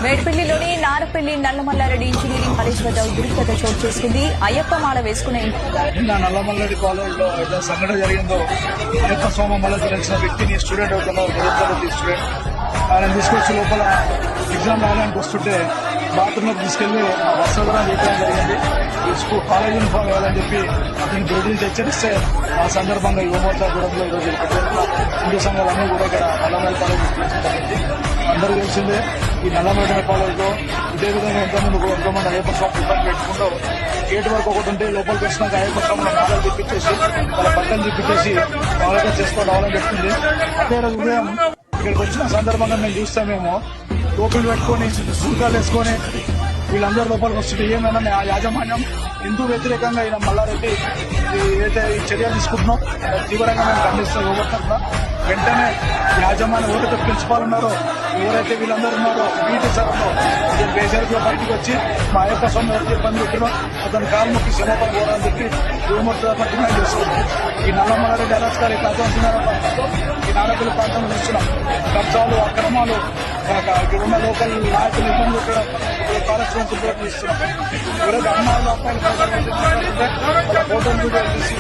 మేడిపల్లిలోని Narapally Nalla Malla Reddy engineering college వద్ద ఉద్రిక్తత చోటు చేసుకుంది. అయ్యప్ప మాల వేసుకునే నల్లమల్లారెడ్డి కాలేజ్ లో ఏదో సంఘటన జరిగిందో అయ్యప్ప స్వామి మళ్ళీ తెలిసిన వ్యక్తిని స్టూడెంట్ అవుతున్నారు స్టూడెంట్ ఆయన తీసుకొచ్చి లోపల ఎగ్జామ్ రాయడానికి వస్తుంటే బాత్రూమ్ లోకి తీసుకెళ్లి వస్త్రధరం చేయడం జరిగింది. స్కూల్ కాలేజ్ యూనిఫామ్ వేయాలని చెప్పి అతని బెదిరించి హెచ్చరిస్తే ఆ సందర్భంగా యువమోర్చా గూడెంలో ఈరోజు హిందూ సంఘాలన్నీ కూడా ఇక్కడ నల్లమల్లి కాలేజ్ జరిగింది. అందరూ తెలిసిందే ఈ నల్లమల్లి కాలేజ్ లో ఇదే విధంగా ఎంతోమంది అయ్యప్ప స్వామి ఇబ్బంది పెట్టుకుంటూ గేట్ వరకు ఒకటి ఉంటే లోపలికి వచ్చినాక అయ్యప్ప స్వామిలో నాలుగు తిప్పించేసి వాళ్ళ బట్టలు తిప్పించేసి వాళ్ళగా చేసుకోవడం రావాలని చెప్తుంది. అదే రోజు ఉదయం ఇక్కడికి వచ్చిన సందర్భంగా మేము చూస్తామేమో టోపీలు పెట్టుకొని సూకాలు వేసుకొని వీళ్ళందరూ లోపలికి వస్తుంటే ఏమైనా ఆ యాజమాన్యం హిందూ వ్యతిరేకంగా ఈయన మల్లారెడ్డి ఏదైతే ఈ చర్యలు తీసుకుంటున్నాం తీవ్రంగా మేము ఖండిస్తాం. యువతరఫున వెంటనే యాజమాన్యం ఎవరైతే ప్రిన్సిపాల్ ఉన్నారో ఎవరైతే వీళ్ళందరూ ఉన్నారో వీటి సభలో బేసరిగా బయటకు వచ్చి మా అయ్యప్ప స్వామి ఎవరైతే ఇబ్బంది పెట్టినో అతని కాలు మొక్కి క్షమాపణ కోరాలని చెప్పి యువమోర్చా డిమాండ్ చేస్తున్నాం. ఈ నల్లమల్లారెడ్డి అరాచకాలు ఎట్లా అర్థమవుతున్నారో ఈ నారపల్లి ప్రాంతంలో చూస్తున్నాం. కబ్జాలు అక్రమాలు ఇక్కడ ఉన్న లోకల్ నాయకులు ఇబ్బంది పెట్టడం కార్యక్రమం ఇస్తున్నాం. ఎవరైతే అమ్మాయిలు అబ్బాయిలు ఫోటోలు తీసి